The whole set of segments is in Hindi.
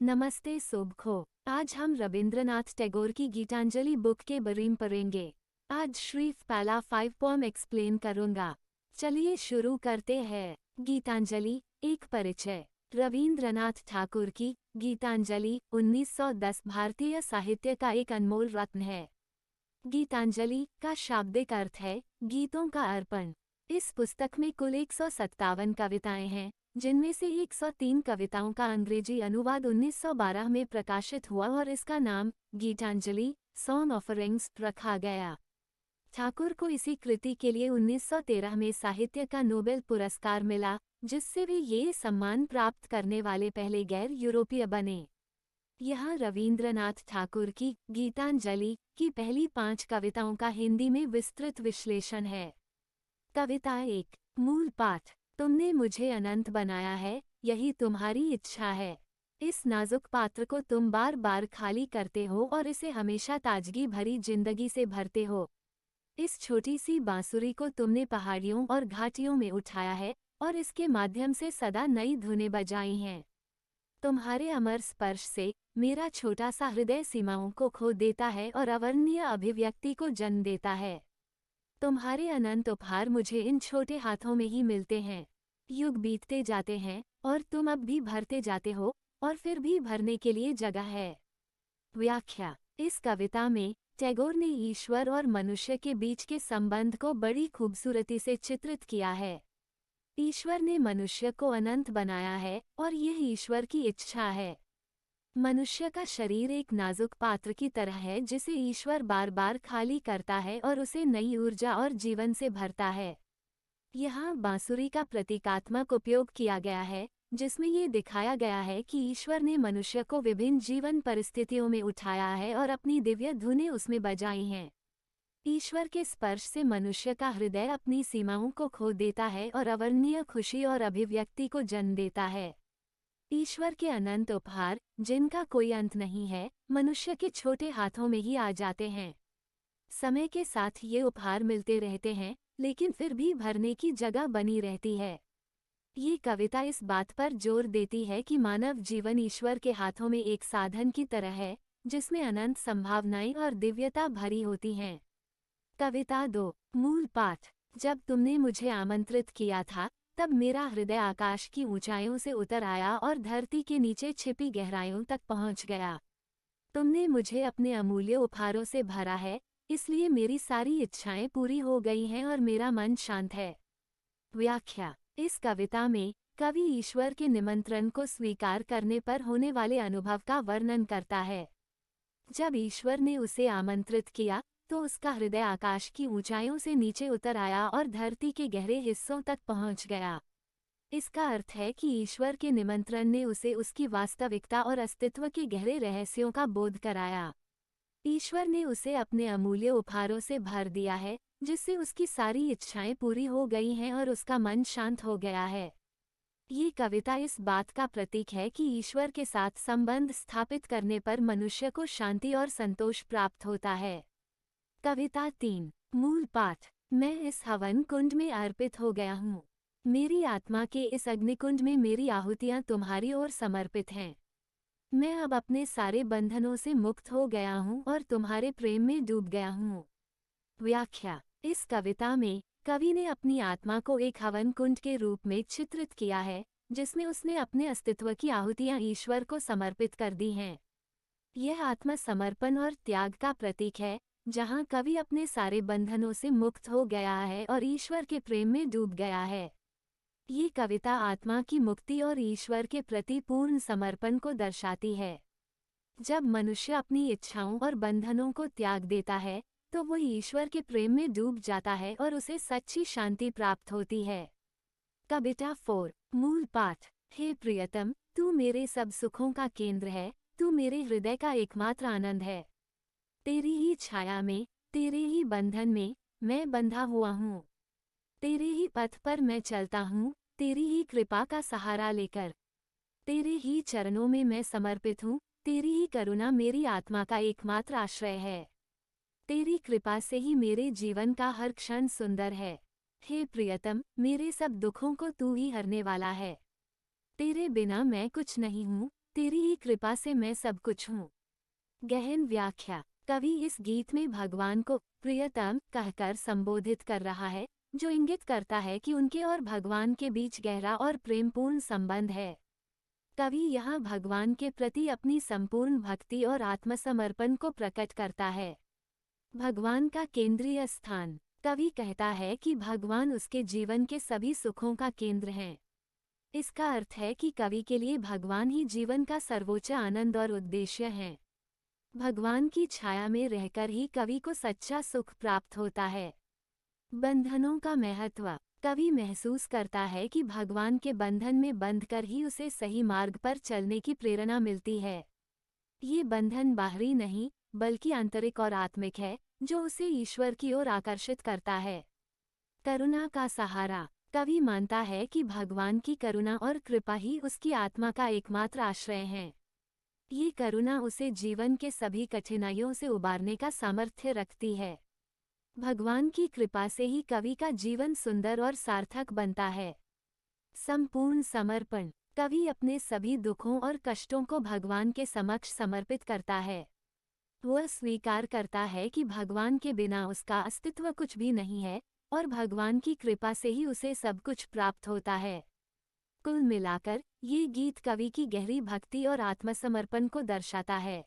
नमस्ते सुबखो। आज हम रविंद्रनाथ टैगोर की गीतांजलि बुक के बारे में पढ़ेंगे। आज श्रीफ पहला 5 पोम एक्सप्लेन करूंगा। चलिए शुरू करते हैं। गीतांजलि एक परिचय। रविंद्रनाथ ठाकुर की गीतांजलि 1910 भारतीय साहित्य का एक अनमोल रत्न है। गीतांजलि का शाब्दिक अर्थ है गीतों का अर्पण। इस पुस्तक में कुल 157 कविताएं हैं, जिनमें से 103 कविताओं का अंग्रेजी अनुवाद 1912 में प्रकाशित हुआ और इसका नाम गीतांजलि सॉन्ग ऑफरिंग्स रखा गया। ठाकुर को इसी कृति के लिए 1913 में साहित्य का नोबेल पुरस्कार मिला, जिससे वे ये सम्मान प्राप्त करने वाले पहले गैर यूरोपीय बने। यहाँ रविंद्रनाथ ठाकुर की गीतांजलि की पहली 5 कविताओं का हिंदी में विस्तृत विश्लेषण है। कविता 1। मूल पाठ। तुमने मुझे अनंत बनाया है, यही तुम्हारी इच्छा है। इस नाजुक पात्र को तुम बार बार खाली करते हो और इसे हमेशा ताजगी भरी जिंदगी से भरते हो। इस छोटी सी बांसुरी को तुमने पहाड़ियों और घाटियों में उठाया है और इसके माध्यम से सदा नई धुनें बजाई हैं। तुम्हारे अमर स्पर्श से मेरा छोटा सा हृदय सीमाओं को खो देता है और अवर्णनीय अभिव्यक्ति को जन्म देता है। तुम्हारे अनंत उपहार मुझे इन छोटे हाथों में ही मिलते हैं। युग बीतते जाते हैं और तुम अब भी भरते जाते हो और फिर भी भरने के लिए जगह है। व्याख्या। इस कविता में टैगोर ने ईश्वर और मनुष्य के बीच के संबंध को बड़ी खूबसूरती से चित्रित किया है। ईश्वर ने मनुष्य को अनंत बनाया है और यह ईश्वर की इच्छा है। मनुष्य का शरीर एक नाजुक पात्र की तरह है, जिसे ईश्वर बार बार खाली करता है और उसे नई ऊर्जा और जीवन से भरता है। यहाँ बांसुरी का प्रतीकात्मक उपयोग किया गया है, जिसमें ये दिखाया गया है कि ईश्वर ने मनुष्य को विभिन्न जीवन परिस्थितियों में उठाया है और अपनी दिव्य धुनें उसमें बजाई हैं। ईश्वर के स्पर्श से मनुष्य का हृदय अपनी सीमाओं को खो देता है और अवर्णनीय खुशी और अभिव्यक्ति को जन्म देता है। ईश्वर के अनंत उपहार, जिनका कोई अंत नहीं है, मनुष्य के छोटे हाथों में ही आ जाते हैं। समय के साथ ये उपहार मिलते रहते हैं, लेकिन फिर भी भरने की जगह बनी रहती है। ये कविता इस बात पर जोर देती है कि मानव जीवन ईश्वर के हाथों में एक साधन की तरह है, जिसमें अनंत संभावनाएं और दिव्यता भरी होती हैं। कविता 2। मूल पाठ। जब तुमने मुझे आमंत्रित किया था, तब मेरा हृदय आकाश की ऊंचाइयों से उतर आया और धरती के नीचे छिपी गहराइयों तक पहुंच गया। तुमने मुझे अपने अमूल्य उपहारों से भरा है, इसलिए मेरी सारी इच्छाएं पूरी हो गई हैं और मेरा मन शांत है। व्याख्या। इस कविता में कवि ईश्वर के निमंत्रण को स्वीकार करने पर होने वाले अनुभव का वर्णन करता है। जब ईश्वर ने उसे आमंत्रित किया, तो उसका हृदय आकाश की ऊंचाइयों से नीचे उतर आया और धरती के गहरे हिस्सों तक पहुंच गया। इसका अर्थ है कि ईश्वर के निमंत्रण ने उसे उसकी वास्तविकता और अस्तित्व के गहरे रहस्यों का बोध कराया। ईश्वर ने उसे अपने अमूल्य उपहारों से भर दिया है, जिससे उसकी सारी इच्छाएं पूरी हो गई हैं और उसका मन शांत हो गया है। ये कविता इस बात का प्रतीक है कि ईश्वर के साथ संबंध स्थापित करने पर मनुष्य को शांति और संतोष प्राप्त होता है। कविता 3। मूल पाठ। मैं इस हवन कुंड में अर्पित हो गया हूँ। मेरी आत्मा के इस अग्निकुंड में मेरी आहुतियाँ तुम्हारी ओर समर्पित हैं। मैं अब अपने सारे बंधनों से मुक्त हो गया हूँ और तुम्हारे प्रेम में डूब गया हूँ। व्याख्या। इस कविता में कवि ने अपनी आत्मा को एक हवन कुंड के रूप में चित्रित किया है, जिसमें उसने अपने अस्तित्व की आहुतियाँ ईश्वर को समर्पित कर दी हैं। यह आत्मसमर्पण और त्याग का प्रतीक है, जहाँ कवि अपने सारे बंधनों से मुक्त हो गया है और ईश्वर के प्रेम में डूब गया है। ये कविता आत्मा की मुक्ति और ईश्वर के प्रति पूर्ण समर्पण को दर्शाती है। जब मनुष्य अपनी इच्छाओं और बंधनों को त्याग देता है, तो वो ईश्वर के प्रेम में डूब जाता है और उसे सच्ची शांति प्राप्त होती है। कविता 4। मूल पाठ। हे प्रियतम, तू मेरे सब सुखों का केंद्र है, तू मेरे हृदय का एकमात्र आनंद है। तेरी ही छाया में, तेरे ही बंधन में मैं बंधा हुआ हूँ। तेरे ही पथ पर मैं चलता हूँ, तेरी ही कृपा का सहारा लेकर। तेरे ही चरणों में मैं समर्पित हूँ, तेरी ही करुणा मेरी आत्मा का एकमात्र आश्रय है। तेरी कृपा से ही मेरे जीवन का हर क्षण सुंदर है। हे प्रियतम, मेरे सब दुखों को तू ही हरने वाला है। तेरे बिना मैं कुछ नहीं हूँ, तेरी ही कृपा से मैं सब कुछ हूँ। गहन व्याख्या। कवि इस गीत में भगवान को प्रियतम कहकर संबोधित कर रहा है, जो इंगित करता है कि उनके और भगवान के बीच गहरा और प्रेमपूर्ण संबंध है। कवि यहाँ भगवान के प्रति अपनी संपूर्ण भक्ति और आत्मसमर्पण को प्रकट करता है। भगवान का केंद्रीय स्थान। कवि कहता है कि भगवान उसके जीवन के सभी सुखों का केंद्र हैं। इसका अर्थ है कि कवि के लिए भगवान ही जीवन का सर्वोच्च आनंद और उद्देश्य है। भगवान की छाया में रहकर ही कवि को सच्चा सुख प्राप्त होता है। बंधनों का महत्व। कवि महसूस करता है कि भगवान के बंधन में बंधकर ही उसे सही मार्ग पर चलने की प्रेरणा मिलती है। ये बंधन बाहरी नहीं, बल्कि आंतरिक और आत्मिक है, जो उसे ईश्वर की ओर आकर्षित करता है। करुणा का सहारा। कवि मानता है कि भगवान की करुणा और कृपा ही उसकी आत्मा का एकमात्र आश्रय हैं। ये करुणा उसे जीवन के सभी कठिनाइयों से उबारने का सामर्थ्य रखती है। भगवान की कृपा से ही कवि का जीवन सुंदर और सार्थक बनता है। संपूर्ण समर्पण। कवि अपने सभी दुखों और कष्टों को भगवान के समक्ष समर्पित करता है। वह स्वीकार करता है कि भगवान के बिना उसका अस्तित्व कुछ भी नहीं है, और भगवान की कृपा से ही उसे सब कुछ प्राप्त होता है। कुल मिलाकर ये गीत कवि की गहरी भक्ति और आत्मसमर्पण को दर्शाता है।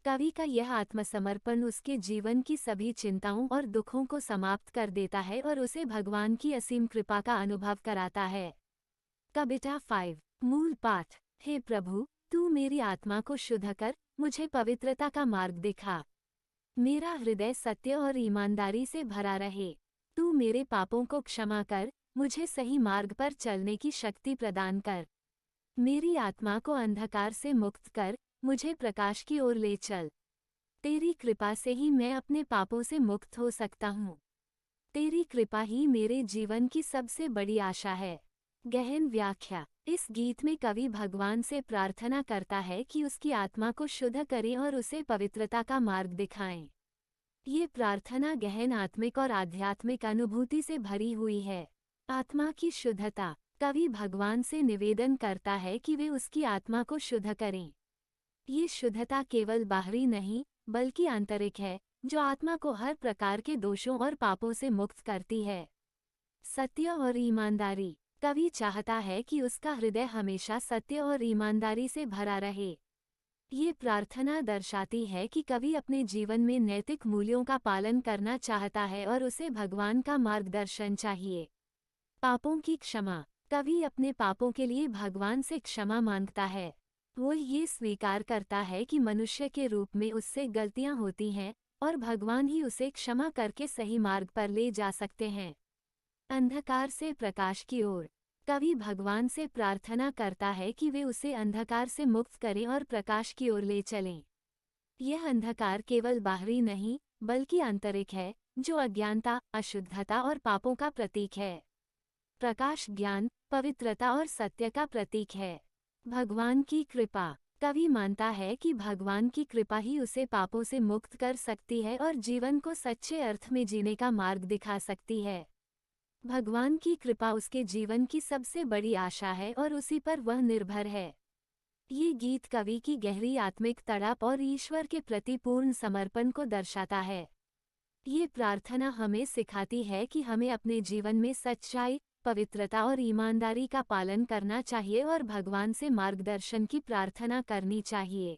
कवि का यह आत्मसमर्पण उसके जीवन की सभी चिंताओं और दुखों को समाप्त कर देता है और उसे भगवान की असीम कृपा का अनुभव कराता है। कविता 5। मूल पाठ। हे प्रभु, तू मेरी आत्मा को शुद्ध कर, मुझे पवित्रता का मार्ग दिखा। मेरा हृदय सत्य और ईमानदारी से भरा रहे। तू मेरे पापों को क्षमा कर, मुझे सही मार्ग पर चलने की शक्ति प्रदान कर। मेरी आत्मा को अंधकार से मुक्त कर, मुझे प्रकाश की ओर ले चल। तेरी कृपा से ही मैं अपने पापों से मुक्त हो सकता हूँ। तेरी कृपा ही मेरे जीवन की सबसे बड़ी आशा है। गहन व्याख्या। इस गीत में कवि भगवान से प्रार्थना करता है कि उसकी आत्मा को शुद्ध करें और उसे पवित्रता का मार्ग दिखाएं। ये प्रार्थना गहन आत्मिक और आध्यात्मिक अनुभूति से भरी हुई है। आत्मा की शुद्धता। कवि भगवान से निवेदन करता है कि वे उसकी आत्मा को शुद्ध करें। ये शुद्धता केवल बाहरी नहीं, बल्कि आंतरिक है, जो आत्मा को हर प्रकार के दोषों और पापों से मुक्त करती है। सत्य और ईमानदारी। कवि चाहता है कि उसका हृदय हमेशा सत्य और ईमानदारी से भरा रहे। ये प्रार्थना दर्शाती है कि कवि अपने जीवन में नैतिक मूल्यों का पालन करना चाहता है और उसे भगवान का मार्गदर्शन चाहिए। पापों की क्षमा। कवि अपने पापों के लिए भगवान से क्षमा मांगता है। वो ये स्वीकार करता है कि मनुष्य के रूप में उससे गलतियां होती हैं, और भगवान ही उसे क्षमा करके सही मार्ग पर ले जा सकते हैं। अंधकार से प्रकाश की ओर। कवि भगवान से प्रार्थना करता है कि वे उसे अंधकार से मुक्त करें और प्रकाश की ओर ले चलें। यह अंधकार केवल बाहरी नहीं, बल्कि आंतरिक है, जो अज्ञानता, अशुद्धता और पापों का प्रतीक है। प्रकाश ज्ञान, पवित्रता और सत्य का प्रतीक है। भगवान की कृपा। कवि मानता है कि भगवान की कृपा ही उसे पापों से मुक्त कर सकती है और जीवन को सच्चे अर्थ में जीने का मार्ग दिखा सकती है। भगवान की कृपा उसके जीवन की सबसे बड़ी आशा है और उसी पर वह निर्भर है। ये गीत कवि की गहरी आत्मिक तड़प और ईश्वर के प्रति पूर्ण समर्पण को दर्शाता है। ये प्रार्थना हमें सिखाती है कि हमें अपने जीवन में सच्चाई, पवित्रता और ईमानदारी का पालन करना चाहिए और भगवान से मार्गदर्शन की प्रार्थना करनी चाहिए।